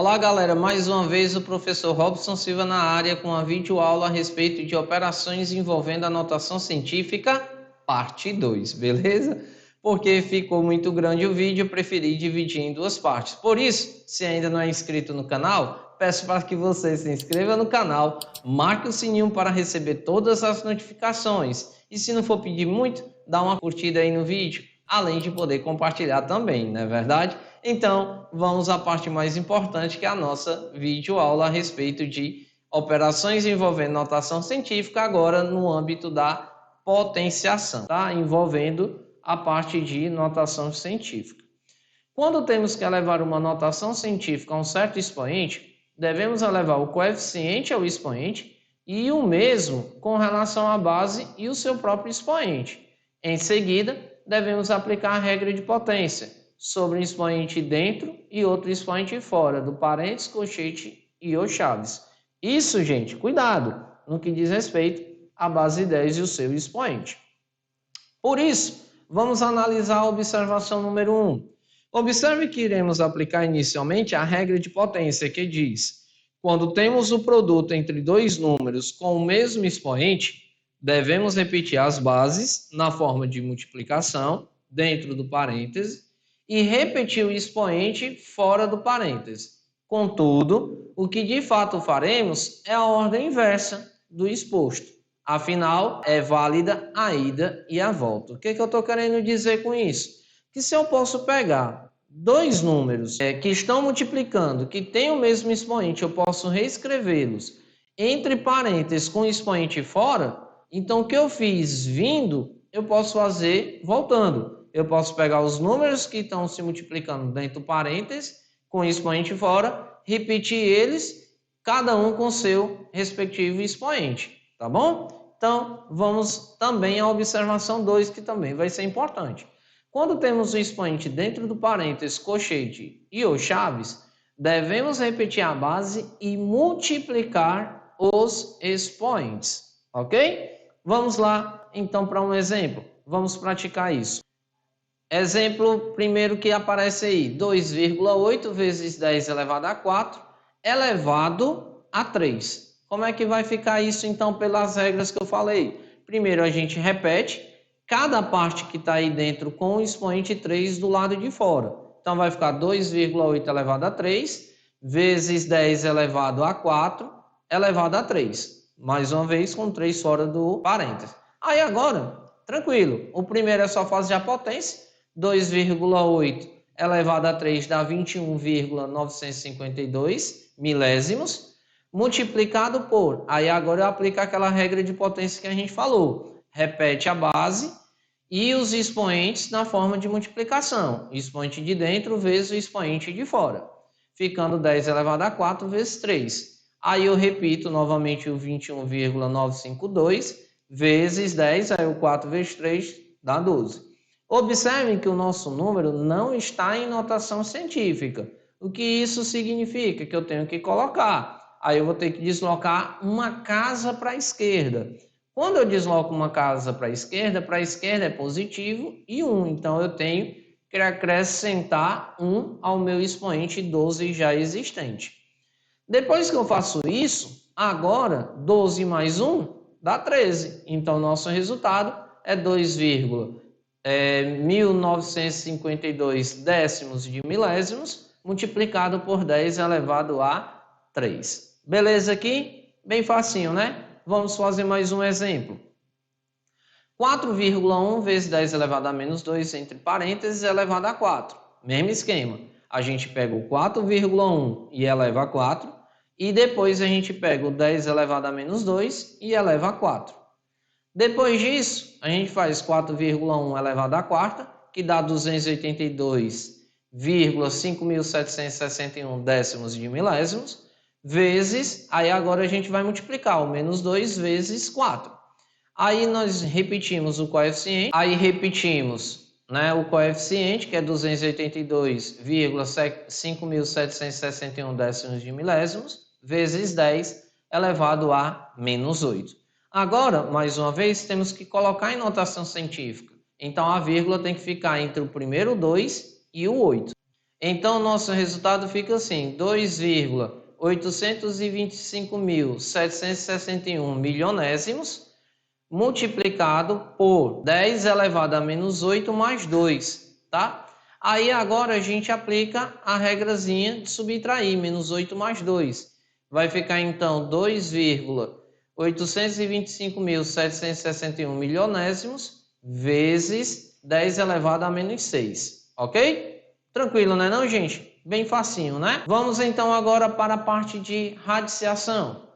Olá galera, mais uma vez o professor Robson Silva na área com a videoaula a respeito de operações envolvendo a notação científica, parte 2, beleza? Porque ficou muito grande o vídeo, eu preferi dividir em duas partes. Por isso, se ainda não é inscrito no canal, peço para que você se inscreva no canal, marque o sininho para receber todas as notificações e se não for pedir muito, dá uma curtida aí no vídeo, além de poder compartilhar também, não é verdade? Então, vamos à parte mais importante, que é a nossa videoaula a respeito de operações envolvendo notação científica, agora no âmbito da potenciação, tá? Envolvendo a parte de notação científica. Quando temos que elevar uma notação científica a um certo expoente, devemos elevar o coeficiente ao expoente e o mesmo com relação à base e o seu próprio expoente. Em seguida, devemos aplicar a regra de potência sobre um expoente dentro e outro expoente fora do parênteses, colchete e ou chaves. Isso, gente, cuidado no que diz respeito à base 10 e o seu expoente. Por isso, vamos analisar a observação número 1. Observe que iremos aplicar inicialmente a regra de potência, que diz: quando temos o produto entre dois números com o mesmo expoente, devemos repetir as bases na forma de multiplicação dentro do parêntese e repetir o expoente fora do parêntese. Contudo, o que de fato faremos é a ordem inversa do exposto. Afinal, é válida a ida e a volta. O que eu estou querendo dizer com isso? Que se eu posso pegar dois números que estão multiplicando, que têm o mesmo expoente, eu posso reescrevê-los entre parênteses com o expoente fora, então o que eu fiz vindo, eu posso fazer voltando. Eu posso pegar os números que estão se multiplicando dentro do parênteses, com o expoente fora, repetir eles, cada um com seu respectivo expoente, tá bom? Então, vamos também à observação 2, que também vai ser importante. Quando temos o expoente dentro do parênteses, colchete e ou chaves, devemos repetir a base e multiplicar os expoentes, ok? Vamos lá, então, para um exemplo. Vamos praticar isso. Exemplo primeiro que aparece aí, 2,8 vezes 10 elevado a 4 elevado a 3. Como é que vai ficar isso, então, pelas regras que eu falei? Primeiro, a gente repete cada parte que está aí dentro com o expoente 3 do lado de fora. Então, vai ficar 2,8 elevado a 3 vezes 10 elevado a 4 elevado a 3. Mais uma vez, com 3 fora do parênteses. Aí, agora, tranquilo. O primeiro é só fazer a potência. 2,8 elevado a 3 dá 21,952 milésimos, multiplicado por, aí agora eu aplico aquela regra de potência que a gente falou, repete a base e os expoentes na forma de multiplicação, o expoente de dentro vezes o expoente de fora, ficando 10 elevado a 4 vezes 3. Aí eu repito novamente o 21,952 vezes 10, aí o 4 vezes 3 dá 12. Observem que o nosso número não está em notação científica. O que isso significa? Que eu tenho que colocar. Aí eu vou ter que deslocar uma casa para a esquerda. Quando eu desloco uma casa para a esquerda é positivo e 1. Então eu tenho que acrescentar 1 ao meu expoente 12 já existente. Depois que eu faço isso, agora 12 mais 1 dá 13. Então nosso resultado é 2,1952 décimos de milésimos multiplicado por 10 elevado a 3. Beleza aqui? Bem facinho, né? Vamos fazer mais um exemplo. 4,1 vezes 10 elevado a menos 2 entre parênteses elevado a 4. Mesmo esquema. A gente pega o 4,1 e eleva a 4. E depois a gente pega o 10 elevado a menos 2 e eleva a 4. Depois disso, a gente faz 4,1 elevado à quarta, que dá 282,5761 décimos de milésimos, vezes, aí agora a gente vai multiplicar o menos 2 vezes 4. Aí nós repetimos o coeficiente, aí repetimos, né, o coeficiente, que é 282,5761 décimos de milésimos, vezes 10 elevado a menos 8. Agora, mais uma vez, temos que colocar em notação científica. Então, a vírgula tem que ficar entre o primeiro 2 e o 8. Então, nosso resultado fica assim, 2,825.761 milionésimos multiplicado por 10 elevado a menos 8 mais 2, tá? Aí agora a gente aplica a regrazinha de subtrair, menos 8 mais 2. Vai ficar então 2,825.761 milionésimos vezes 10 elevado a menos 6, ok? Tranquilo, né não, gente? Bem facinho, né? Vamos então agora para a parte de radiciação.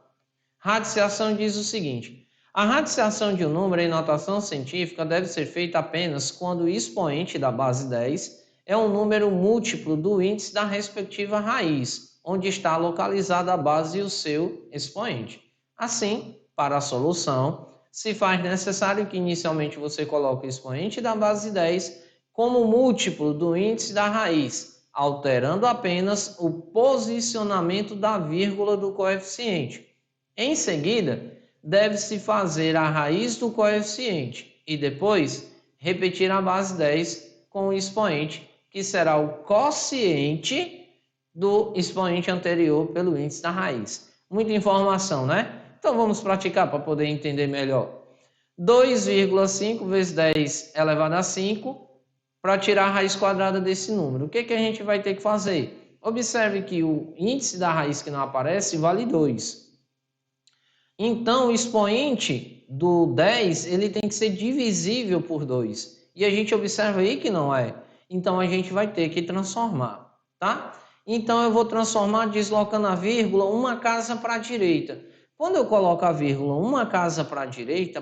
Radiciação diz o seguinte: a radiciação de um número em notação científica deve ser feita apenas quando o expoente da base 10 é um número múltiplo do índice da respectiva raiz, onde está localizada a base e o seu expoente. Assim, para a solução, se faz necessário que inicialmente você coloque o expoente da base 10 como múltiplo do índice da raiz, alterando apenas o posicionamento da vírgula do coeficiente. Em seguida, deve-se fazer a raiz do coeficiente e depois repetir a base 10 com o expoente, que será o quociente do expoente anterior pelo índice da raiz. Muita informação, né? Então vamos praticar para poder entender melhor. 2,5 vezes 10 elevado a 5 para tirar a raiz quadrada desse número. O que a gente vai ter que fazer? Observe que o índice da raiz que não aparece vale 2. Então, o expoente do 10, ele tem que ser divisível por 2. E a gente observa aí que não é. Então, a gente vai ter que transformar, tá? Então, eu vou transformar deslocando a vírgula uma casa para a direita. Quando eu coloco a vírgula uma casa para a direita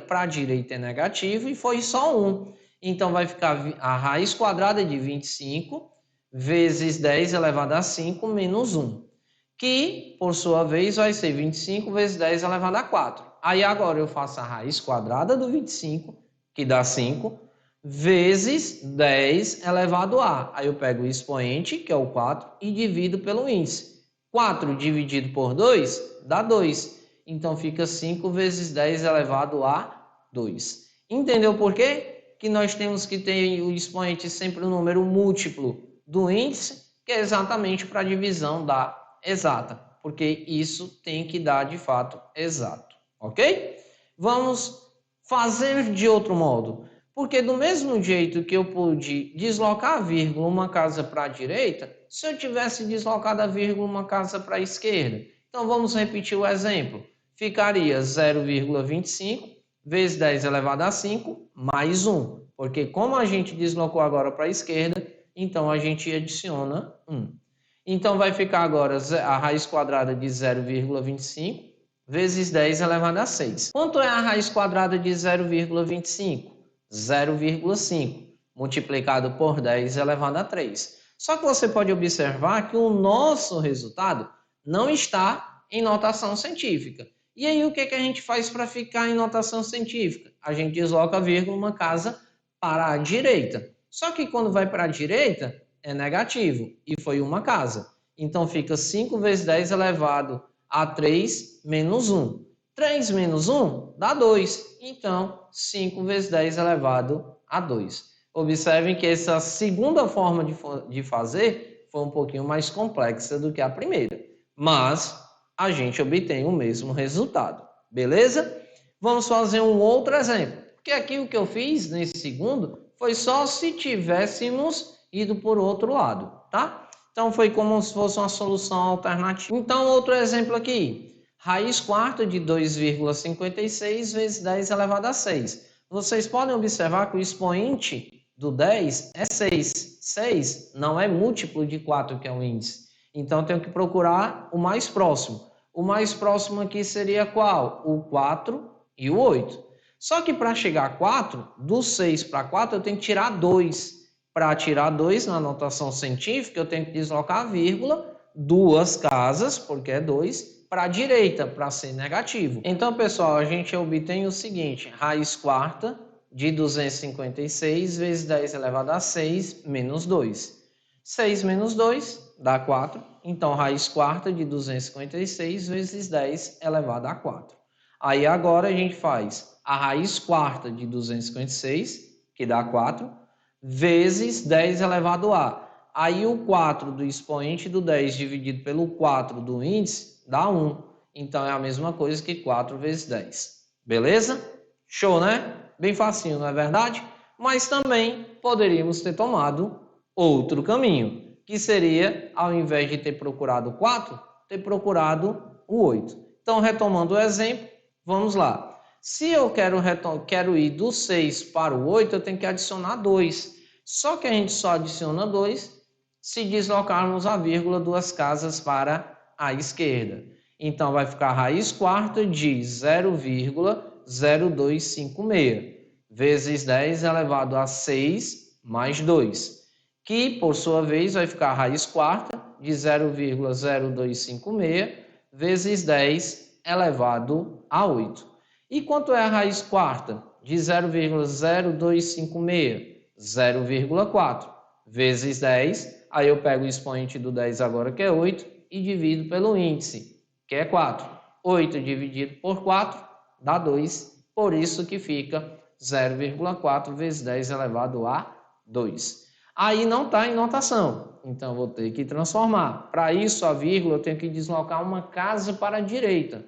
é negativo e foi só 1. Então, vai ficar a raiz quadrada de 25 vezes 10 elevado a 5 menos 1. Que, por sua vez, vai ser 25 vezes 10 elevado a 4. Aí agora eu faço a raiz quadrada do 25, que dá 5, vezes 10 elevado a. Aí eu pego o expoente, que é o 4, e divido pelo índice. 4 dividido por 2 dá 2. Então fica 5 vezes 10 elevado a 2. Entendeu por quê? Que nós temos que ter o expoente sempre um número múltiplo do índice, que é exatamente para a divisão da exata, porque isso tem que dar de fato exato, ok? Vamos fazer de outro modo, porque do mesmo jeito que eu pude deslocar a vírgula uma casa para a direita, se eu tivesse deslocado a vírgula uma casa para a esquerda, então vamos repetir o exemplo, ficaria 0,25 vezes 10 elevado a 5 mais 1, porque como a gente deslocou agora para a esquerda, então a gente adiciona 1. Então, vai ficar agora a raiz quadrada de 0,25 vezes 10 elevado a 6. Quanto é a raiz quadrada de 0,25? 0,5 multiplicado por 10 elevado a 3. Só que você pode observar que o nosso resultado não está em notação científica. E aí, o que a gente faz para ficar em notação científica? A gente desloca a vírgula uma casa para a direita. Só que quando vai para a direita, é negativo e foi uma casa. Então fica 5 vezes 10 elevado a 3 menos 1. 3 menos 1 dá 2. Então 5 vezes 10 elevado a 2. Observem que essa segunda forma de fazer foi um pouquinho mais complexa do que a primeira. Mas a gente obtém o mesmo resultado. Beleza? Vamos fazer um outro exemplo. Porque aqui o que eu fiz nesse segundo foi só se tivéssemos ido por outro lado, tá? Então foi como se fosse uma solução alternativa. Então outro exemplo aqui, raiz quarta de 2,56 vezes 10 elevado a 6. Vocês podem observar que o expoente do 10 é 6. 6 não é múltiplo de 4, que é o índice. Então eu tenho que procurar o mais próximo. O mais próximo aqui seria qual? O 4 e o 8. Só que para chegar a 4, do 6 para 4, eu tenho que tirar 2. Para tirar 2 na notação científica, eu tenho que deslocar a vírgula, duas casas, porque é 2, para a direita, para ser negativo. Então, pessoal, a gente obtém o seguinte, raiz quarta de 256 vezes 10 elevado a 6 menos 2. 6 menos 2 dá 4, então raiz quarta de 256 vezes 10 elevado a 4. Aí agora a gente faz a raiz quarta de 256, que dá 4, vezes 10 elevado a. Aí o 4 do expoente do 10 dividido pelo 4 do índice dá 1. Então é a mesma coisa que 4 vezes 10. Beleza? Show, né? Bem facinho, não é verdade? Mas também poderíamos ter tomado outro caminho, que seria, ao invés de ter procurado o 4, ter procurado o 8. Então, retomando o exemplo, vamos lá. Se eu quero ir do 6 para o 8, eu tenho que adicionar 2. Só que a gente só adiciona 2 se deslocarmos a vírgula 2 casas para a esquerda. Então, vai ficar raiz quarta de 0,0256 vezes 10 elevado a 6 mais 2, que, por sua vez, vai ficar raiz quarta de 0,0256 vezes 10 elevado a 8. E quanto é a raiz quarta de 0,0256? 0,4 vezes 10. Aí eu pego o expoente do 10 agora, que é 8, e divido pelo índice, que é 4. 8 dividido por 4 dá 2, por isso que fica 0,4 vezes 10 elevado a 2. Aí não está em notação, então eu vou ter que transformar. Para isso, a vírgula eu tenho que deslocar uma casa para a direita.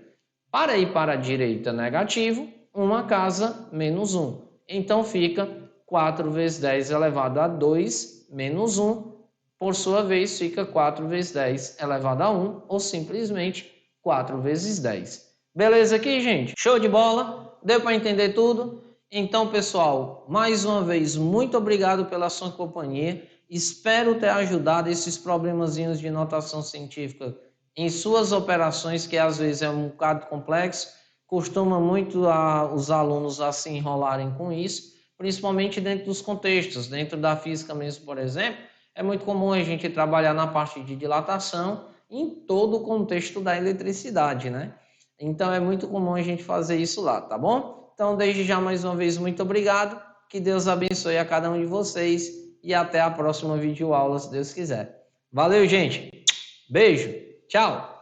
Para ir para a direita negativo, uma casa menos 1. Então fica 4 vezes 10 elevado a 2 menos 1. Por sua vez, fica 4 vezes 10 elevado a 1, ou simplesmente 4 vezes 10. Beleza aqui, gente? Show de bola? Deu para entender tudo? Então, pessoal, mais uma vez, muito obrigado pela sua companhia. Espero ter ajudado esses problemazinhos de notação científica em suas operações, que às vezes é um bocado complexo. Costuma muito os alunos a se enrolarem com isso, principalmente dentro dos contextos. Dentro da física mesmo, por exemplo, é muito comum a gente trabalhar na parte de dilatação em todo o contexto da eletricidade, né? Então é muito comum a gente fazer isso lá, tá bom? Então, desde já, mais uma vez, muito obrigado. Que Deus abençoe a cada um de vocês e até a próxima videoaula, se Deus quiser. Valeu, gente. Beijo. Tchau.